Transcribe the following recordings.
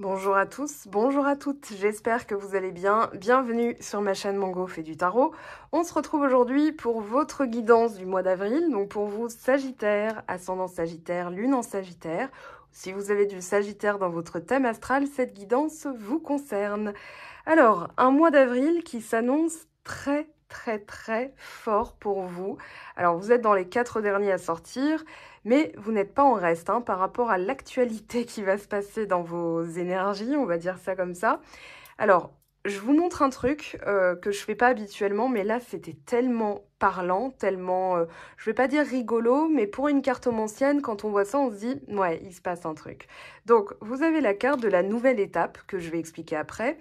Bonjour à tous, bonjour à toutes, j'espère que vous allez bien. Bienvenue sur ma chaîne Mango fait du tarot. On se retrouve aujourd'hui pour votre guidance du mois d'avril, donc pour vous Sagittaire, ascendant Sagittaire, lune en Sagittaire. Si vous avez du Sagittaire dans votre thème astral, cette guidance vous concerne. Alors, un mois d'avril qui s'annonce très fort pour vous. Alors, vous êtes dans les 4 derniers à sortir, mais vous n'êtes pas en reste par rapport à l'actualité qui va se passer dans vos énergies, on va dire ça comme ça. Alors, je vous montre un truc que je fais pas habituellement, mais là, c'était tellement parlant, tellement, je vais pas dire rigolo, mais pour une cartomancienne, quand on voit ça, on se dit, ouais, il se passe un truc. Donc, vous avez la carte de la nouvelle étape, que je vais expliquer après,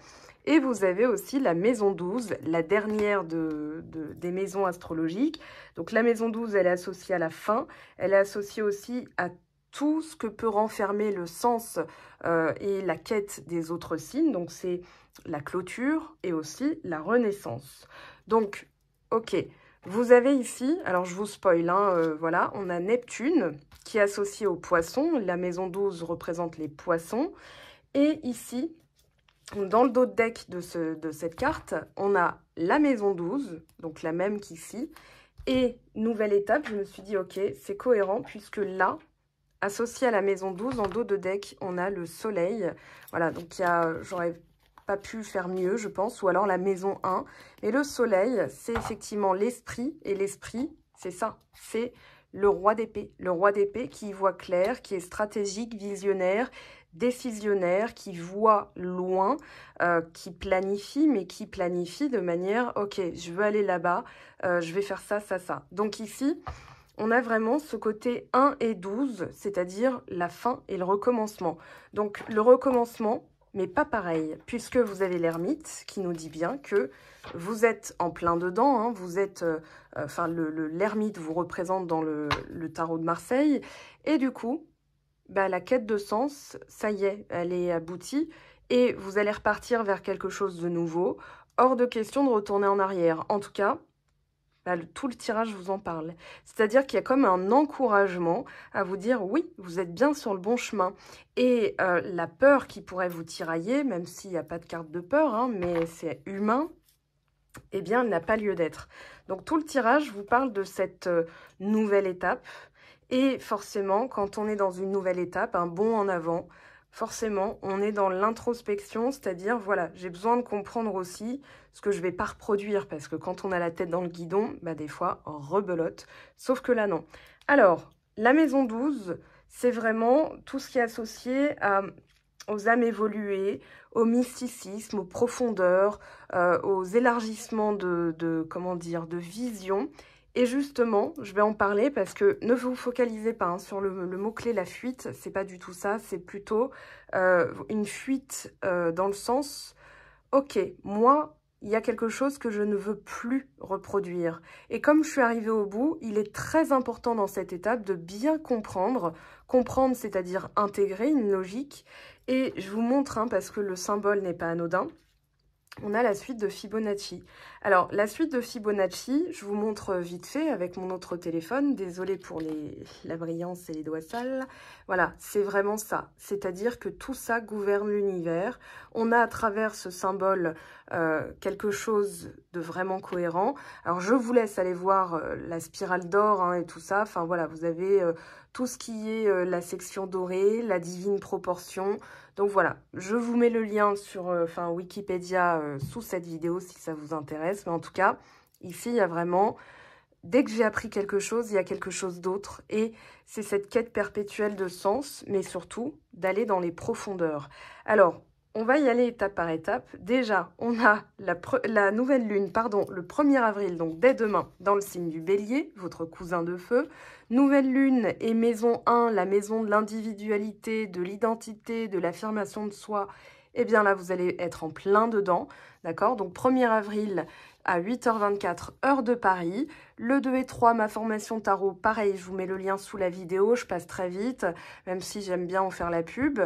et vous avez aussi la maison 12, la dernière des maisons astrologiques. Donc, la maison 12, elle est associée à la fin, elle est associée aussi à tout ce que peut renfermer le sens et la quête des autres signes. Donc, c'est la clôture et aussi la renaissance. Donc, ok, vous avez ici, alors je vous spoil, voilà, on a Neptune qui est associé aux poissons. La maison 12 représente les poissons. Et ici, dans le dos de deck de cette carte, on a la maison 12, donc la même qu'ici. Et nouvelle étape, je me suis dit, ok, c'est cohérent puisque là, associé à la maison 12, en dos de deck, on a le soleil. Voilà, donc j'aurais pas pu faire mieux, je pense, ou alors la maison 1. Mais le soleil, c'est effectivement l'esprit, et l'esprit, c'est ça, c'est le roi d'épée. Le roi d'épée qui voit clair, qui est stratégique, visionnaire, décisionnaire, qui voit loin, qui planifie, mais qui planifie de manière, ok, je veux aller là-bas, je vais faire ça, ça, ça. Donc ici, on a vraiment ce côté 1 et 12, c'est-à-dire la fin et le recommencement. Donc le recommencement, mais pas pareil, puisque vous avez l'ermite qui nous dit bien que vous êtes en plein dedans, vous êtes, l'ermite vous représente dans le tarot de Marseille, et du coup, la quête de sens, ça y est, elle est aboutie, et vous allez repartir vers quelque chose de nouveau. Hors de question de retourner en arrière. En tout cas, tout le tirage vous en parle. C'est-à-dire qu'il y a comme un encouragement à vous dire, oui, vous êtes bien sur le bon chemin. Et la peur qui pourrait vous tirailler, même s'il n'y a pas de carte de peur, mais c'est humain, eh bien, elle n'a pas lieu d'être. Donc, tout le tirage vous parle de cette nouvelle étape. Et forcément, quand on est dans une nouvelle étape, un bond en avant, forcément, on est dans l'introspection, c'est-à-dire, voilà, j'ai besoin de comprendre aussi ce que je ne vais pas reproduire, parce que quand on a la tête dans le guidon, des fois, on rebelote, sauf que là, non. Alors, la maison 12, c'est vraiment tout ce qui est associé aux âmes évoluées, au mysticisme, aux profondeurs, aux élargissements comment dire, de vision. Et justement, je vais en parler parce que ne vous focalisez pas sur le mot-clé la fuite, c'est pas du tout ça, c'est plutôt une fuite dans le sens, ok, moi, il y a quelque chose que je ne veux plus reproduire. Et comme je suis arrivée au bout, il est très important dans cette étape de bien comprendre, c'est-à-dire intégrer une logique. Et je vous montre, parce que le symbole n'est pas anodin, on a la suite de Fibonacci. Alors, la suite de Fibonacci, je vous montre vite fait avec mon autre téléphone. Désolée pour la brillance et les doigts sales. Voilà, c'est vraiment ça. C'est-à-dire que tout ça gouverne l'univers. On a à travers ce symbole quelque chose de vraiment cohérent. Alors, je vous laisse aller voir la spirale d'or et tout ça. Enfin, voilà, vous avez tout ce qui est la section dorée, la divine proportion. Donc voilà, je vous mets le lien sur Wikipédia sous cette vidéo si ça vous intéresse. Mais en tout cas, ici, il y a vraiment, dès que j'ai appris quelque chose, il y a quelque chose d'autre. Et c'est cette quête perpétuelle de sens, mais surtout d'aller dans les profondeurs. Alors, on va y aller étape par étape. Déjà, on a la nouvelle lune, le 1er avril, donc dès demain, dans le signe du Bélier, votre cousin de feu. Nouvelle lune et maison 1, la maison de l'individualité, de l'identité, de l'affirmation de soi. Eh bien là, vous allez être en plein dedans, d'accord? Donc 1er avril à 8h24, heure de Paris. Le 2 et 3, ma formation tarot, pareil, je vous mets le lien sous la vidéo, je passe très vite, même si j'aime bien en faire la pub.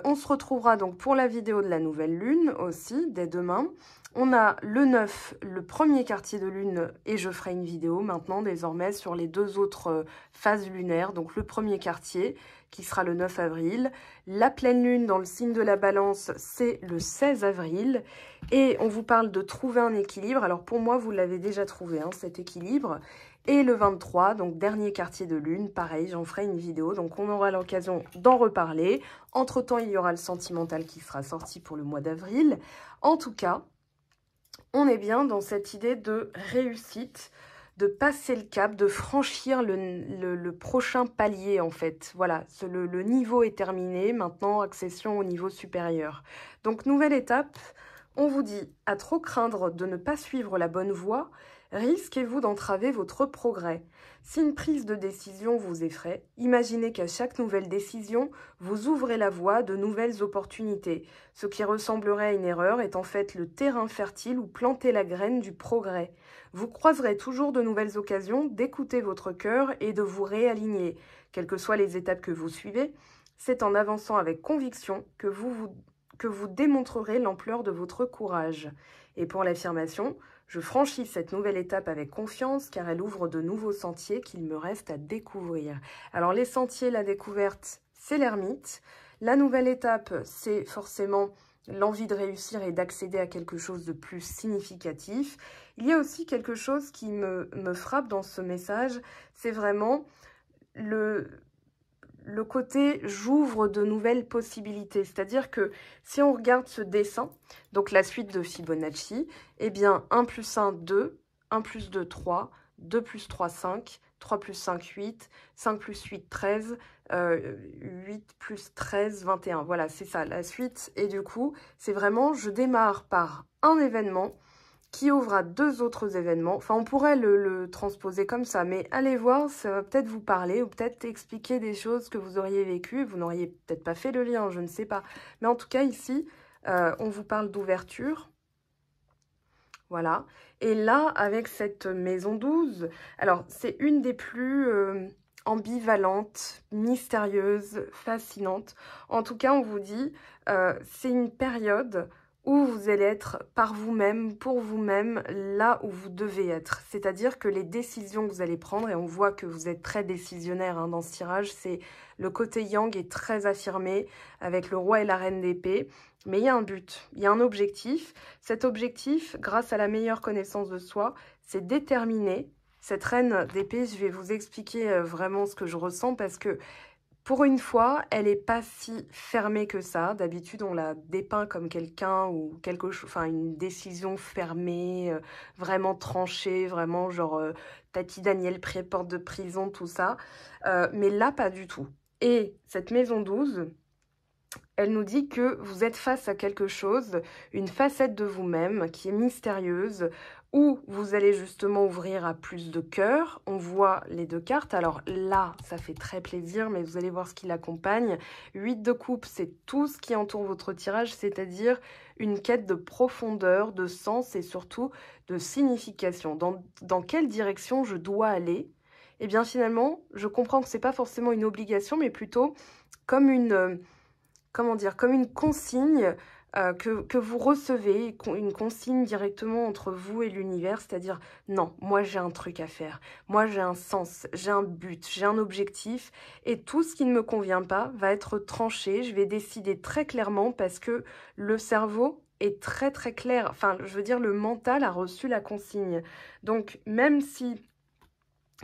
On se retrouvera donc pour la vidéo de la nouvelle lune aussi, dès demain. On a le 9, le premier quartier de lune, et je ferai une vidéo maintenant désormais sur les 2 autres phases lunaires. Donc le premier quartier qui sera le 9 avril. La pleine lune dans le signe de la balance, c'est le 16 avril. Et on vous parle de trouver un équilibre. Alors pour moi, vous l'avez déjà trouvé, hein, cet équilibre. Et le 23, donc dernier quartier de lune, pareil, j'en ferai une vidéo. Donc on aura l'occasion d'en reparler. Entre-temps, il y aura le sentimental qui sera sorti pour le mois d'avril. En tout cas, on est bien dans cette idée de réussite, de passer le cap, de franchir le prochain palier en fait. Voilà, le niveau est terminé, maintenant accession au niveau supérieur. Donc nouvelle étape, on vous dit à trop craindre de ne pas suivre la bonne voie, risquez-vous d'entraver votre progrès. Si une prise de décision vous effraie, imaginez qu'à chaque nouvelle décision, vous ouvrez la voie à de nouvelles opportunités. Ce qui ressemblerait à une erreur est en fait le terrain fertile où planter la graine du progrès. Vous croiserez toujours de nouvelles occasions d'écouter votre cœur et de vous réaligner. Quelles que soient les étapes que vous suivez, c'est en avançant avec conviction que vous démontrerez l'ampleur de votre courage. Et pour l'affirmation, je franchis cette nouvelle étape avec confiance car elle ouvre de nouveaux sentiers qu'il me reste à découvrir. Alors les sentiers, la découverte, c'est l'ermite. La nouvelle étape, c'est forcément l'envie de réussir et d'accéder à quelque chose de plus significatif. Il y a aussi quelque chose qui me frappe dans ce message, c'est vraiment le côté j'ouvre de nouvelles possibilités. C'est-à-dire que si on regarde ce dessin, donc la suite de Fibonacci, eh bien 1 plus 1, 2, 1 plus 2, 3, 2 plus 3, 5, 3 plus 5, 8, 5 plus 8, 13, 8 plus 13, 21. Voilà, c'est ça la suite. Et du coup, c'est vraiment, je démarre par un événement qui ouvre à 2 autres événements. Enfin, on pourrait le transposer comme ça, mais allez voir, ça va peut-être vous parler ou peut-être expliquer des choses que vous auriez vécues. Vous n'auriez peut-être pas fait le lien, je ne sais pas. Mais en tout cas, ici, on vous parle d'ouverture. Voilà. Et là, avec cette maison 12, alors, c'est une des plus ambivalentes, mystérieuses, fascinantes. En tout cas, on vous dit, c'est une période où vous allez être par vous-même, pour vous-même, là où vous devez être. C'est-à-dire que les décisions que vous allez prendre, et on voit que vous êtes très décisionnaire hein, dans ce tirage, c'est le côté yang est très affirmé, avec le roi et la reine d'épée, mais il y a un but, il y a un objectif. Cet objectif, grâce à la meilleure connaissance de soi, c'est déterminer. Cette reine d'épée, je vais vous expliquer vraiment ce que je ressens, parce que pour une fois, elle n'est pas si fermée que ça. D'habitude, on la dépeint comme quelqu'un ou quelque chose, enfin une décision fermée, vraiment tranchée, vraiment genre Tati Daniel porte de prison, tout ça. Mais là, pas du tout. Et cette maison 12, elle nous dit que vous êtes face à quelque chose, une facette de vous-même qui est mystérieuse, où vous allez justement ouvrir à plus de cœur. On voit les 2 cartes. Alors là, ça fait très plaisir, mais vous allez voir ce qui l'accompagne. 8 de coupe, c'est tout ce qui entoure votre tirage, c'est-à-dire une quête de profondeur, de sens et surtout de signification. Dans quelle direction je dois aller? Eh bien finalement, je comprends que ce n'est pas forcément une obligation, mais plutôt comme une... comment dire, comme une consigne que vous recevez, une consigne directement entre vous et l'univers, c'est-à-dire, non, moi j'ai un truc à faire, moi j'ai un sens, j'ai un but, j'ai un objectif, et tout ce qui ne me convient pas va être tranché, je vais décider très clairement parce que le cerveau est très très clair, enfin, je veux dire, le mental a reçu la consigne. Donc, même si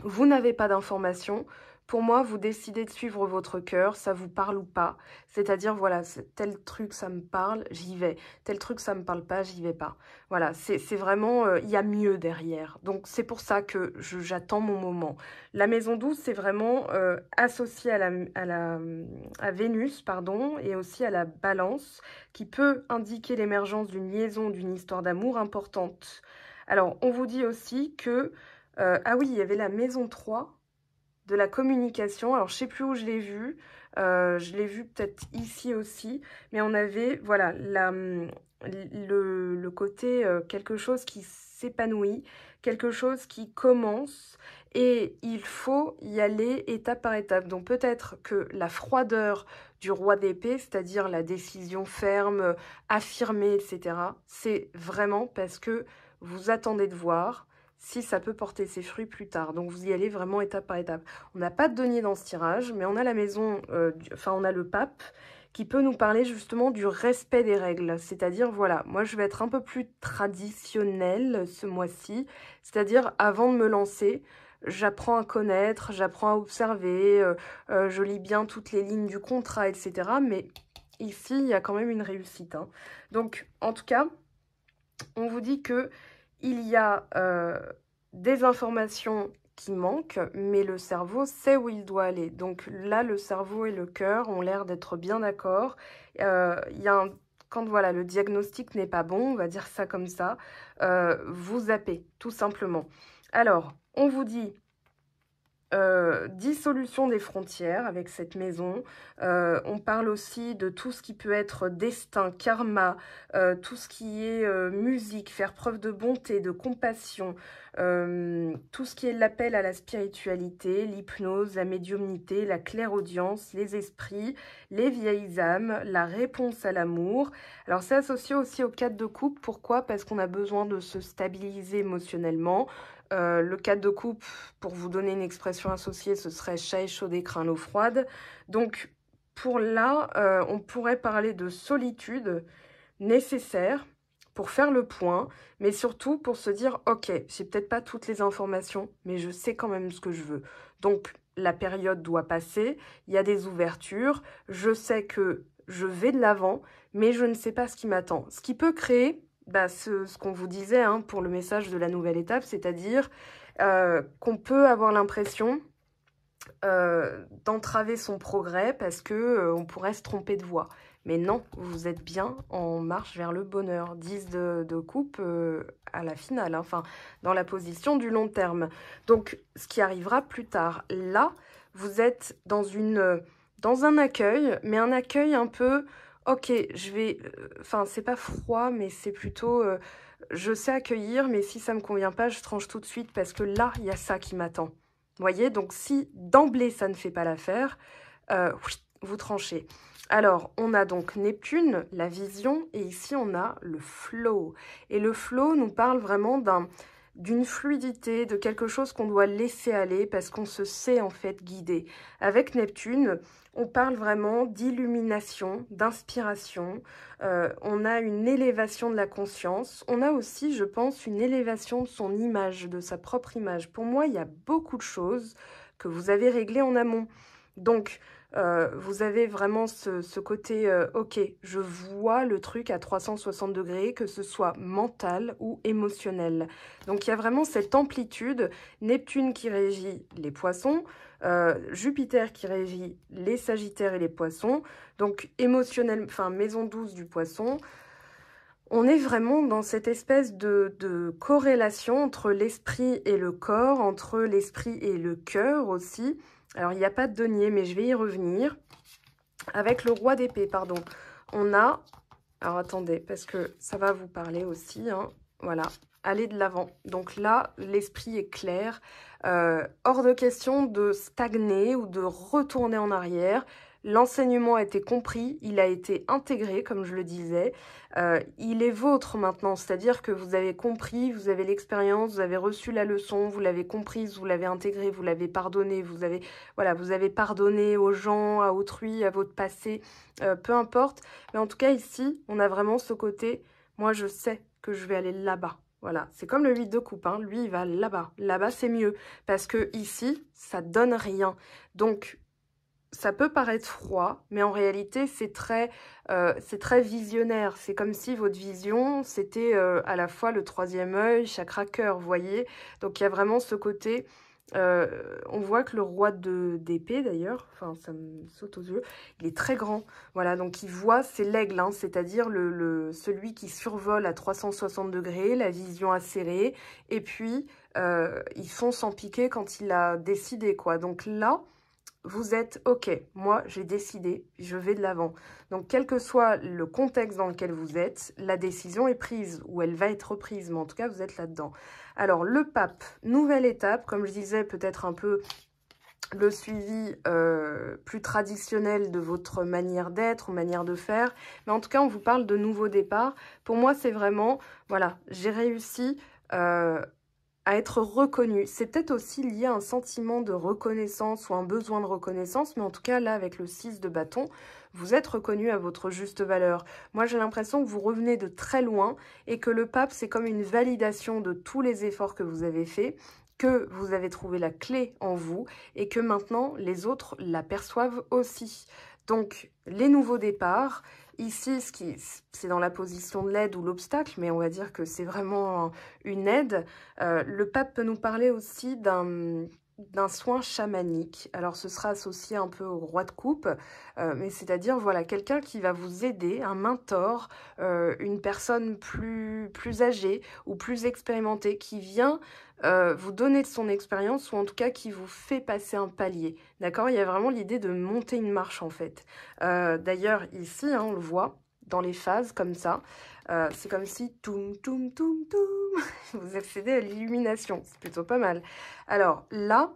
vous n'avez pas d'informations, pour moi, vous décidez de suivre votre cœur, ça vous parle ou pas. C'est-à-dire, voilà, tel truc, ça me parle, j'y vais. Tel truc, ça me parle pas, j'y vais pas. Voilà, c'est vraiment, il y a mieux derrière. Donc, c'est pour ça que j'attends mon moment. La maison 12, c'est vraiment associé à Vénus, pardon, et aussi à la balance, qui peut indiquer l'émergence d'une liaison, d'une histoire d'amour importante. Alors, on vous dit aussi que, ah oui, il y avait la maison 3, de la communication. Alors, je sais plus où je l'ai vu. Je l'ai vu peut-être ici aussi. Mais on avait, voilà, le côté quelque chose qui s'épanouit, quelque chose qui commence. Et il faut y aller étape par étape. Donc, peut-être que la froideur du roi d'épée, c'est-à-dire la décision ferme, affirmée, etc., c'est vraiment parce que vous attendez de voir si ça peut porter ses fruits plus tard. Donc, vous y allez vraiment étape par étape. On n'a pas de denier dans ce tirage, mais on a la maison, enfin, on a le pape qui peut nous parler justement du respect des règles. C'est-à-dire, voilà, moi, je vais être un peu plus traditionnelle ce mois-ci. C'est-à-dire, avant de me lancer, j'apprends à connaître, j'apprends à observer, je lis bien toutes les lignes du contrat, etc. Mais ici, il y a quand même une réussite, hein. Donc, en tout cas, on vous dit que il y a des informations qui manquent, mais le cerveau sait où il doit aller. Donc là, le cerveau et le cœur ont l'air d'être bien d'accord. Quand voilà, le diagnostic n'est pas bon, on va dire ça comme ça, vous zappez, tout simplement. Alors, on vous dit dissolution des frontières avec cette maison. On parle aussi de tout ce qui peut être destin, karma, tout ce qui est musique, faire preuve de bonté, de compassion, tout ce qui est l'appel à la spiritualité, l'hypnose, la médiumnité, la clairaudience, les esprits, les vieilles âmes, la réponse à l'amour. Alors c'est associé aussi au 4 de coupe. Pourquoi? Parce qu'on a besoin de se stabiliser émotionnellement. Le 4 de coupe, pour vous donner une expression associée, ce serait chat échaudé, craint l'eau froide. Donc, pour là, on pourrait parler de solitude nécessaire pour faire le point, mais surtout pour se dire, ok, j'ai peut-être pas toutes les informations, mais je sais quand même ce que je veux. Donc, la période doit passer, il y a des ouvertures, je sais que je vais de l'avant, mais je ne sais pas ce qui m'attend. Ce qui peut créer ce qu'on vous disait hein, pour le message de la nouvelle étape, c'est-à-dire qu'on peut avoir l'impression d'entraver son progrès parce que on pourrait se tromper de voie. Mais non, vous êtes bien en marche vers le bonheur. 10 de coupe à la finale, hein, enfin, dans la position du long terme. Donc, ce qui arrivera plus tard. Là, vous êtes dans un accueil, mais un accueil un peu... Ok, je vais... Enfin, c'est pas froid, mais c'est plutôt... je sais accueillir, mais si ça me convient pas, je tranche tout de suite parce que là, il y a ça qui m'attend. Vous voyez, donc si d'emblée, ça ne fait pas l'affaire, vous tranchez. Alors, on a donc Neptune, la vision, et ici, on a le flow. Et le flow nous parle vraiment d'une fluidité, de quelque chose qu'on doit laisser aller parce qu'on se sait en fait guider. Avec Neptune, on parle vraiment d'illumination, d'inspiration. On a une élévation de la conscience. On a aussi, je pense, une élévation de son image, de sa propre image. Pour moi, il y a beaucoup de choses que vous avez réglées en amont. Donc, vous avez vraiment ce côté, ok, je vois le truc à 360 degrés, que ce soit mental ou émotionnel. Donc, il y a vraiment cette amplitude. Neptune qui régit les poissons, Jupiter qui régit les sagittaires et les poissons. Donc, émotionnel, enfin, maison 12 du poisson. On est vraiment dans cette espèce de corrélation entre l'esprit et le corps, entre l'esprit et le cœur aussi. Alors, il n'y a pas de denier, mais je vais y revenir. Avec le roi d'épée, pardon. On a... Alors, attendez, parce que ça va vous parler aussi. Hein. Voilà, aller de l'avant. Donc là, l'esprit est clair. Hors de question de stagner ou de retourner en arrière. L'enseignement a été compris, il a été intégré, comme je le disais. Il est vôtre maintenant, c'est-à-dire que vous avez compris, vous avez l'expérience, vous avez reçu la leçon, vous l'avez comprise, vous l'avez intégrée, vous l'avez pardonné, vous avez pardonné aux gens, à autrui, à votre passé, peu importe. Mais en tout cas, ici, on a vraiment ce côté, moi je sais que je vais aller là-bas. Voilà, c'est comme le 8 de coupe, hein. Lui il va là-bas. Là-bas c'est mieux, parce que ici, ça donne rien. Donc, ça peut paraître froid, mais en réalité, c'est très visionnaire. C'est comme si votre vision, c'était à la fois le troisième œil, chakra cœur, vous voyez. Donc, il y a vraiment ce côté... on voit que le roi d'épée, d'ailleurs, enfin, ça me saute aux yeux, il est très grand. Voilà, donc il voit, c'est l'aigle, hein, c'est-à-dire celui qui survole à 360 degrés, la vision acérée, et puis ils fonce en piqué quand il a décidé, quoi. Donc là... Vous êtes, ok, moi j'ai décidé, je vais de l'avant. Donc quel que soit le contexte dans lequel vous êtes, la décision est prise ou elle va être prise, mais en tout cas vous êtes là-dedans. Alors le pape, nouvelle étape, comme je disais, peut-être un peu le suivi plus traditionnel de votre manière d'être ou manière de faire. Mais en tout cas, on vous parle de nouveau départ. Pour moi, c'est vraiment, voilà, j'ai réussi à être reconnu. C'est peut-être aussi lié à un sentiment de reconnaissance ou un besoin de reconnaissance, mais en tout cas, là, avec le 6 de bâton, vous êtes reconnu à votre juste valeur. Moi, j'ai l'impression que vous revenez de très loin et que le pape, c'est comme une validation de tous les efforts que vous avez faits, que vous avez trouvé la clé en vous et que maintenant, les autres l'aperçoivent aussi. Donc, les nouveaux départs, ici, c'est dans la position de l'aide ou l'obstacle, mais on va dire que c'est vraiment une aide. Le pape peut nous parler aussi d'un soin chamanique. Alors, ce sera associé un peu au roi de coupe, mais c'est-à-dire, voilà, quelqu'un qui va vous aider, un mentor, une personne plus âgée ou plus expérimentée qui vient vous donner de son expérience ou en tout cas qui vous fait passer un palier. D'accord? Il y a vraiment l'idée de monter une marche, en fait. D'ailleurs, ici, hein, on le voit dans les phases comme ça. C'est comme si, toum, toum, toum, toum, vous accédez à l'illumination. C'est plutôt pas mal. Alors là,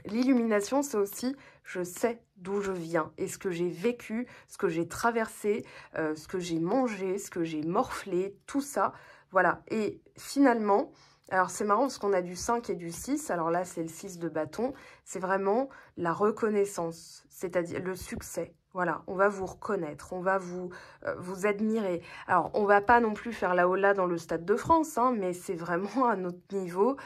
l'illumination, c'est aussi, je sais d'où je viens et ce que j'ai vécu, ce que j'ai traversé, ce que j'ai mangé, ce que j'ai morflé, tout ça. Voilà. Et finalement, alors c'est marrant parce qu'on a du 5 et du 6. Alors là, c'est le 6 de bâton. C'est vraiment la reconnaissance, c'est-à-dire le succès. Voilà, on va vous reconnaître, on va vous admirer. Alors, on va pas non plus faire la hola dans le Stade de France, hein, mais c'est vraiment à notre niveau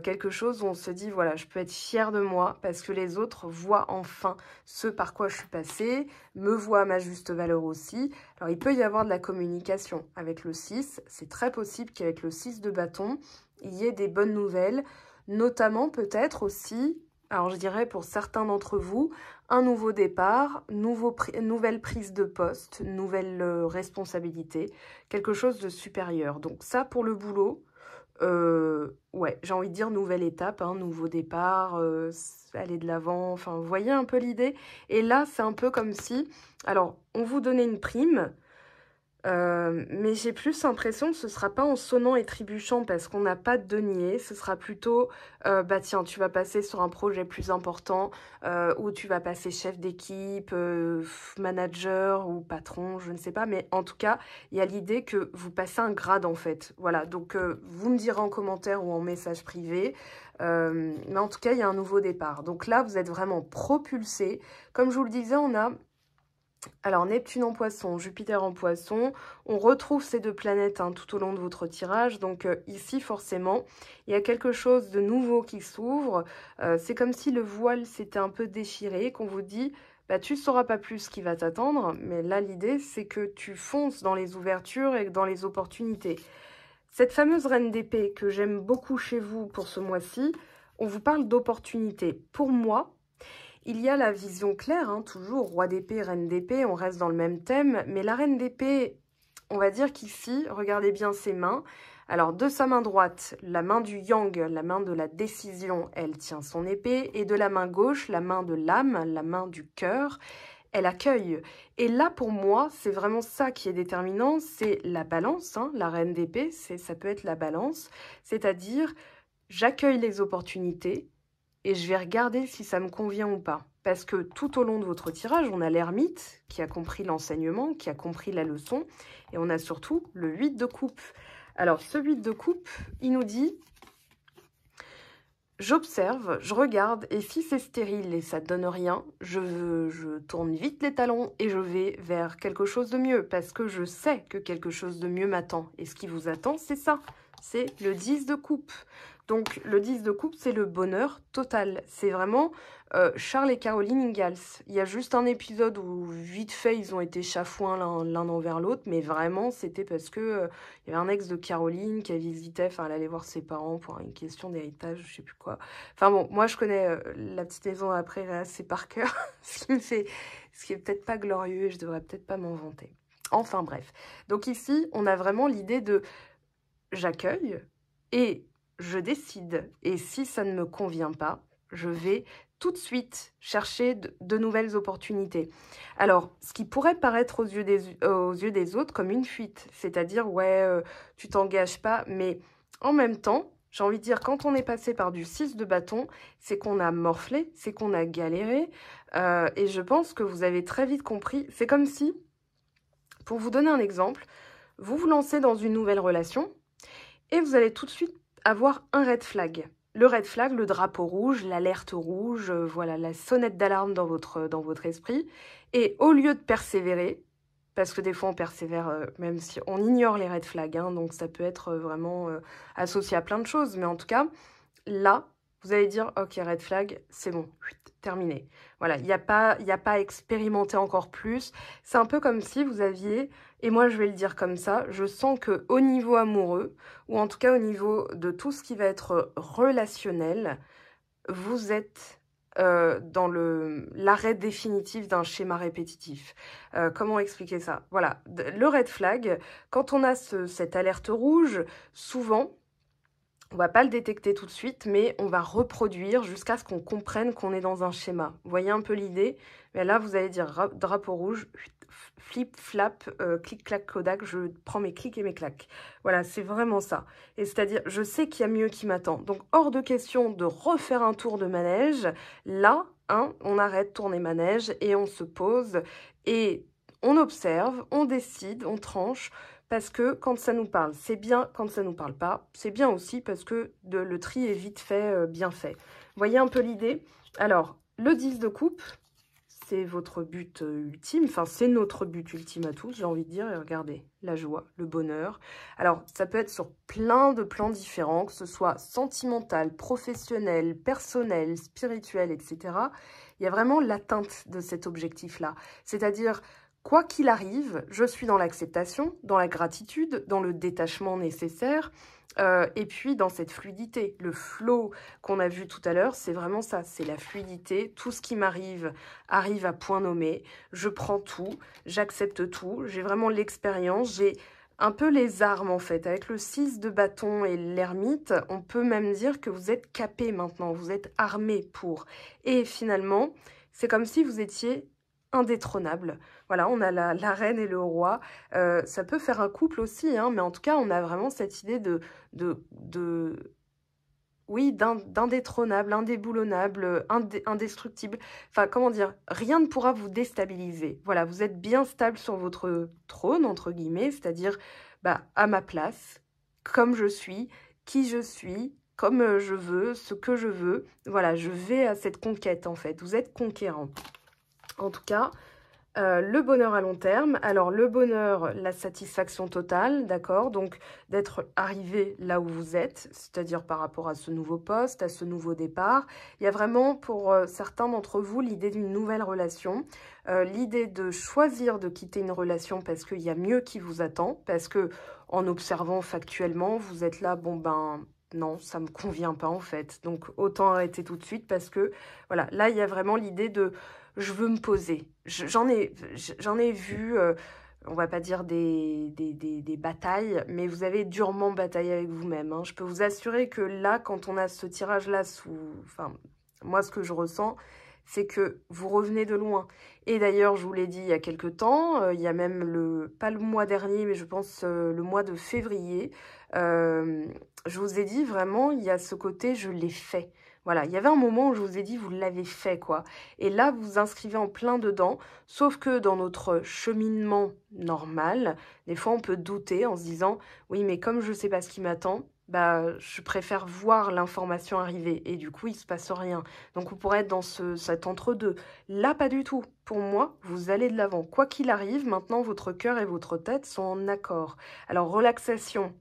quelque chose où on se dit, voilà, je peux être fière de moi parce que les autres voient enfin ce par quoi je suis passée, me voient à ma juste valeur aussi. Alors, il peut y avoir de la communication avec le 6. C'est très possible qu'avec le 6 de bâton, il y ait des bonnes nouvelles, notamment peut-être aussi, alors je dirais pour certains d'entre vous, un nouveau départ, nouvelle prise de poste, nouvelle responsabilité, quelque chose de supérieur. Donc ça, pour le boulot, ouais, j'ai envie de dire nouvelle étape, hein, nouveau départ, aller de l'avant, enfin, vous voyez un peu l'idée. Et là, c'est un peu comme si, alors, on vous donnait une prime, mais j'ai plus l'impression que ce sera pas en sonnant et trébuchant parce qu'on n'a pas de denier. Ce sera plutôt, bah tiens, tu vas passer sur un projet plus important ou tu vas passer chef d'équipe, manager ou patron, je ne sais pas. Mais en tout cas, il y a l'idée que vous passez un grade en fait. Voilà, donc vous me direz en commentaire ou en message privé. Mais en tout cas, il y a un nouveau départ. Donc là, vous êtes vraiment propulsé. Comme je vous le disais, on a... Alors, Neptune en poisson, Jupiter en poisson, on retrouve ces deux planètes hein, tout au long de votre tirage. Donc ici, forcément, il y a quelque chose de nouveau qui s'ouvre. C'est comme si le voile s'était un peu déchiré, qu'on vous dit, bah, tu ne sauras pas plus ce qui va t'attendre. Mais là, l'idée, c'est que tu fonces dans les ouvertures et dans les opportunités. Cette fameuse reine d'épée que j'aime beaucoup chez vous pour ce mois-ci, on vous parle d'opportunités. Pour moi, il y a la vision claire, hein, toujours, roi d'épée, reine d'épée, on reste dans le même thème. Mais la reine d'épée, on va dire qu'ici, regardez bien ses mains. Alors, de sa main droite, la main du yang, la main de la décision, elle tient son épée. Et de la main gauche, la main de l'âme, la main du cœur, elle accueille. Et là, pour moi, c'est vraiment ça qui est déterminant, c'est la balance. Hein, la reine d'épée, ça peut être la balance. C'est-à-dire, j'accueille les opportunités, et je vais regarder si ça me convient ou pas. Parce que tout au long de votre tirage, on a l'ermite qui a compris l'enseignement, qui a compris la leçon. Et on a surtout le 8 de coupe. Alors, ce 8 de coupe, il nous dit, j'observe, je regarde, et si c'est stérile et ça ne donne rien, je tourne vite les talons et je vais vers quelque chose de mieux. Parce que je sais que quelque chose de mieux m'attend. Et ce qui vous attend, c'est ça. C'est le 10 de coupe. Donc, le 10 de coupe, c'est le bonheur total. C'est vraiment Charles et Caroline Ingalls. Il y a juste un épisode où, vite fait, ils ont été chafouins l'un envers l'autre, mais vraiment, c'était parce que il y avait un ex de Caroline qui a visité, enfin, elle allait voir ses parents pour une question d'héritage, je sais plus quoi. Enfin bon, moi, je connais La Petite Maison après assez par cœur, ce qui est peut-être pas glorieux et je devrais peut-être pas m'en vanter. Enfin, bref. Donc ici, on a vraiment l'idée de j'accueille et je décide. Et si ça ne me convient pas, je vais tout de suite chercher de nouvelles opportunités. Alors, ce qui pourrait paraître aux yeux des autres comme une fuite, c'est-à-dire, ouais, tu t'engages pas, mais en même temps, j'ai envie de dire, quand on est passé par du 6 de bâton, c'est qu'on a morflé, c'est qu'on a galéré, et je pense que vous avez très vite compris. C'est comme si, pour vous donner un exemple, vous vous lancez dans une nouvelle relation, et vous allez tout de suite avoir un red flag. Le red flag, le drapeau rouge, l'alerte rouge, voilà, la sonnette d'alarme dans votre esprit. Et au lieu de persévérer, parce que des fois on persévère, même si on ignore les red flags, hein, donc ça peut être vraiment associé à plein de choses, mais en tout cas, là, vous allez dire, ok, red flag, c'est bon, terminé. Voilà, il n'y a pas à expérimenter encore plus. C'est un peu comme si vous aviez, et moi je vais le dire comme ça, je sens que au niveau amoureux, ou en tout cas au niveau de tout ce qui va être relationnel, vous êtes dans l'arrêt définitif d'un schéma répétitif. Comment expliquer ça? Voilà, le red flag, quand on a cette alerte rouge, souvent, on va pas le détecter tout de suite, mais on va reproduire jusqu'à ce qu'on comprenne qu'on est dans un schéma. Vous voyez un peu l'idée? Mais là, vous allez dire drapeau rouge, flip, flap, clic, clac, Kodak, je prends mes clics et mes claques. Voilà, c'est vraiment ça. Et c'est-à-dire, je sais qu'il y a mieux qui m'attend. Donc, hors de question de refaire un tour de manège. Là, hein, on arrête tourner manège et on se pose et on observe, on décide, on tranche. Parce que quand ça nous parle, c'est bien. Quand ça nous parle pas, c'est bien aussi parce que le tri est vite fait, bien fait. Vous voyez un peu l'idée? Alors, le 10 de coupe, c'est votre but ultime. Enfin, c'est notre but ultime à tous, j'ai envie de dire. Et regardez, la joie, le bonheur. Alors, ça peut être sur plein de plans différents, que ce soit sentimental, professionnel, personnel, spirituel, etc. Il y a vraiment l'atteinte de cet objectif-là. C'est-à-dire, quoi qu'il arrive, je suis dans l'acceptation, dans la gratitude, dans le détachement nécessaire, et puis dans cette fluidité. Le flow qu'on a vu tout à l'heure, c'est vraiment ça, c'est la fluidité. Tout ce qui m'arrive arrive à point nommé. Je prends tout, j'accepte tout. J'ai vraiment l'expérience, j'ai un peu les armes en fait. Avec le 6 de bâton et l'ermite, on peut même dire que vous êtes capé maintenant, vous êtes armé pour. Et finalement, c'est comme si vous étiez indétrônable. Voilà, on a la reine et le roi. Ça peut faire un couple aussi, hein, mais en tout cas, on a vraiment cette idée oui, d'indétrônable, indéboulonnable, indestructible. Enfin, comment dire, rien ne pourra vous déstabiliser. Voilà, vous êtes bien stable sur votre trône, entre guillemets, c'est-à-dire bah, à ma place, comme je suis, qui je suis, comme je veux, ce que je veux. Voilà, je vais à cette conquête, en fait. Vous êtes conquérant. En tout cas, le bonheur à long terme. Alors, le bonheur, la satisfaction totale, d'accord? Donc, d'être arrivé là où vous êtes, c'est-à-dire par rapport à ce nouveau poste, à ce nouveau départ. Il y a vraiment, pour certains d'entre vous, l'idée d'une nouvelle relation, l'idée de choisir de quitter une relation parce qu'il y a mieux qui vous attend, parce que en observant factuellement, vous êtes là, bon ben... Non, ça me convient pas en fait. Donc, autant arrêter tout de suite parce que, voilà, là, il y a vraiment l'idée de je veux me poser. J'en ai vu, on va pas dire des batailles, mais vous avez durement bataillé avec vous-même. Hein. Je peux vous assurer que là, quand on a ce tirage-là enfin, moi, ce que je ressens, c'est que vous revenez de loin. Et d'ailleurs, je vous l'ai dit il y a quelques temps, il y a même pas le mois dernier, mais je pense le mois de février, je vous ai dit vraiment, il y a ce côté, je l'ai fait. Voilà, il y avait un moment où je vous ai dit, vous l'avez fait, quoi. Et là, vous vous inscrivez en plein dedans, sauf que dans notre cheminement normal, des fois, on peut douter en se disant, oui, mais comme je ne sais pas ce qui m'attend, bah, je préfère voir l'information arriver. Et du coup, il ne se passe rien. Donc, on pourrait être dans cet entre-deux. Là, pas du tout. Pour moi, vous allez de l'avant. Quoi qu'il arrive, maintenant, votre cœur et votre tête sont en accord. Alors, relaxation,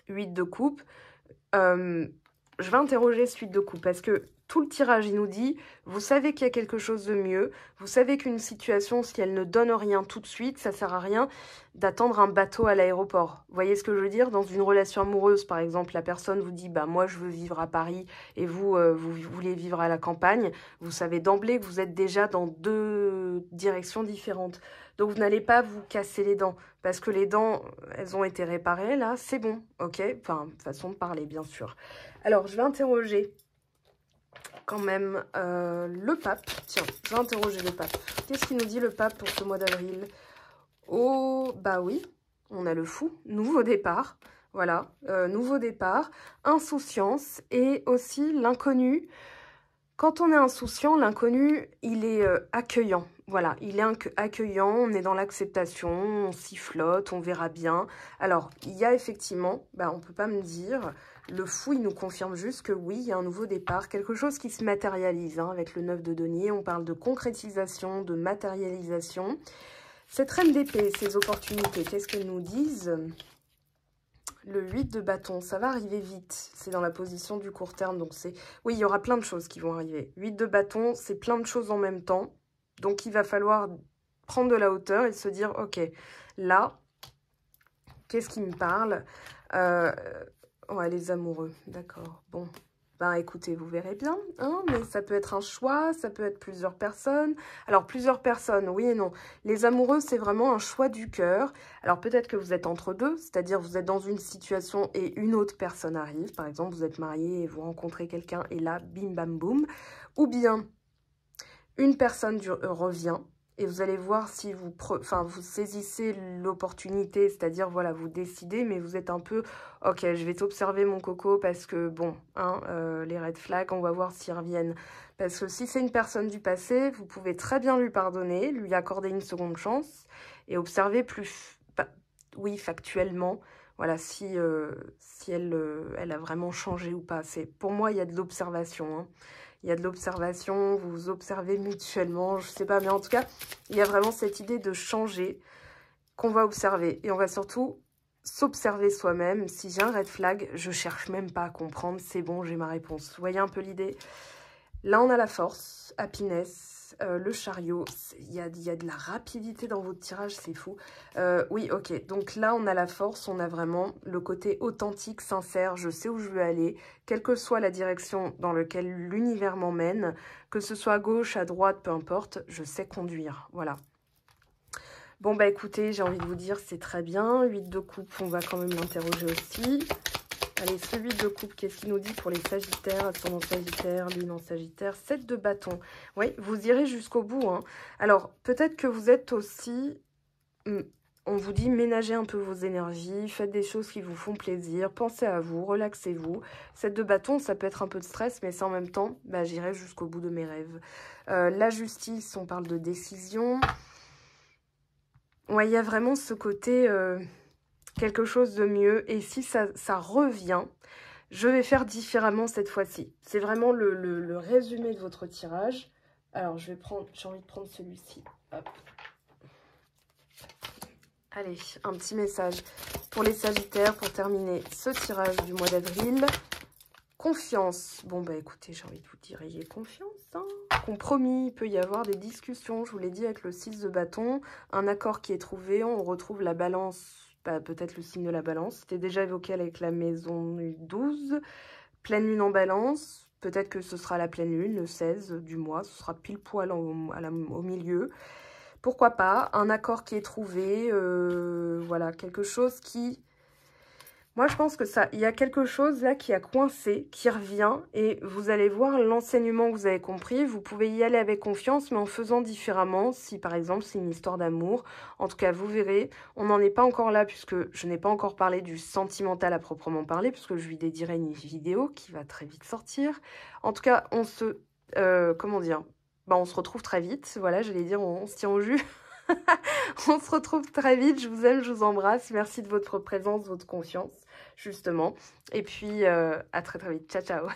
8 de coupe. Je vais interroger suite de coupe parce que tout le tirage, il nous dit, vous savez qu'il y a quelque chose de mieux, vous savez qu'une situation, si elle ne donne rien tout de suite, ça sert à rien d'attendre un bateau à l'aéroport. Vous voyez ce que je veux dire? Dans une relation amoureuse, par exemple, la personne vous dit, bah moi je veux vivre à Paris et vous, vous voulez vivre à la campagne, vous savez d'emblée que vous êtes déjà dans deux directions différentes. Donc vous n'allez pas vous casser les dents parce que les dents, elles ont été réparées, là, c'est bon, ok? Enfin, façon de parler, bien sûr. Alors, je vais interroger quand même le pape. Tiens, je vais interroger le pape. Qu'est-ce qu'il nous dit le pape pour ce mois d'avril? Oh, bah oui, on a le fou. Nouveau départ. Voilà, nouveau départ. Insouciance et aussi l'inconnu. Quand on est insouciant, l'inconnu, il est accueillant. Voilà, il est accueillant, on est dans l'acceptation, on sifflote, on verra bien. Alors, il y a effectivement, bah, on ne peut pas me dire... Le fou, il nous confirme juste que oui, il y a un nouveau départ, quelque chose qui se matérialise. Hein, avec le 9 de denier, on parle de concrétisation, de matérialisation. Cette reine d'épée, ces opportunités, qu'est-ce qu'elles nous disent? Le 8 de bâton, ça va arriver vite. C'est dans la position du court terme, donc c'est... Oui, il y aura plein de choses qui vont arriver. 8 de bâton, c'est plein de choses en même temps. Donc, il va falloir prendre de la hauteur et se dire, ok, là, qu'est-ce qui me parle? Ouais, les amoureux, d'accord. Bon, ben écoutez, vous verrez bien, hein, mais ça peut être un choix, ça peut être plusieurs personnes. Alors, plusieurs personnes, oui et non. Les amoureux, c'est vraiment un choix du cœur. Alors, peut-être que vous êtes entre deux, c'est-à-dire vous êtes dans une situation et une autre personne arrive. Par exemple, vous êtes marié et vous rencontrez quelqu'un et là, bim, bam, boum. Ou bien, une personne revient. Et vous allez voir si vous saisissez l'opportunité, c'est-à-dire, voilà, vous décidez, mais vous êtes un peu, ok, je vais t'observer mon coco parce que, bon, hein, les red flags, on va voir s'ils reviennent. Parce que si c'est une personne du passé, vous pouvez très bien lui pardonner, lui accorder une seconde chance et observer plus, oui, factuellement, voilà, si elle a vraiment changé ou pas. Pour moi, il y a de l'observation, hein. Il y a de l'observation, vous vous observez mutuellement, je sais pas, mais en tout cas, il y a vraiment cette idée de changer qu'on va observer. Et on va surtout s'observer soi-même. Si j'ai un red flag, je cherche même pas à comprendre, c'est bon, j'ai ma réponse. Vous voyez un peu l'idée? Là, on a la force, happiness, le chariot. Il y a de la rapidité dans votre tirage, c'est fou. Oui, ok. Donc là, on a la force, on a vraiment le côté authentique, sincère. Je sais où je veux aller, quelle que soit la direction dans laquelle l'univers m'emmène, que ce soit à gauche, à droite, peu importe, je sais conduire. Voilà. Bon, bah écoutez, j'ai envie de vous dire, c'est très bien. 8 de coupe, on va quand même l'interroger aussi. Allez, ce 8 de coupe, qu'est-ce qu'il nous dit pour les sagittaires, ascendant sagittaire, lune en sagittaire, 7 de bâton. Oui, vous irez jusqu'au bout, hein. Alors, peut-être que vous êtes aussi... On vous dit, ménagez un peu vos énergies, faites des choses qui vous font plaisir, pensez à vous, relaxez-vous. 7 de bâton, ça peut être un peu de stress, mais c'est en même temps, bah, j'irai jusqu'au bout de mes rêves. La justice, on parle de décision. Ouais, il y a vraiment ce côté... quelque chose de mieux. Et si ça revient, je vais faire différemment cette fois-ci. C'est vraiment le résumé de votre tirage. Alors, j'ai envie de prendre celui-ci. Allez, un petit message pour les sagittaires pour terminer ce tirage du mois d'avril. Confiance. Bon, bah écoutez, j'ai envie de vous dire, ayez confiance, hein. Compromis, il peut y avoir des discussions. Je vous l'ai dit avec le 6 de bâton. Un accord qui est trouvé, on retrouve la balance. Peut-être le signe de la balance. C'était déjà évoqué avec la maison 12. Pleine lune en balance. Peut-être que ce sera la pleine lune, le 16 du mois. Ce sera pile poil au milieu. Pourquoi pas. Un accord qui est trouvé. Voilà, quelque chose qui... Moi, je pense que il y a quelque chose là qui a coincé, qui revient. Et vous allez voir l'enseignement que vous avez compris. Vous pouvez y aller avec confiance, mais en faisant différemment. Si, par exemple, c'est une histoire d'amour. En tout cas, vous verrez. On n'en est pas encore là, puisque je n'ai pas encore parlé du sentimental à proprement parler, puisque je lui dédierai une vidéo qui va très vite sortir. En tout cas, comment dire, bah, on se retrouve très vite. Voilà, j'allais dire, on se tient au jus. On se retrouve très vite. Je vous aime, je vous embrasse. Merci de votre présence, votre confiance, justement. Et puis, à très très vite. Ciao, ciao.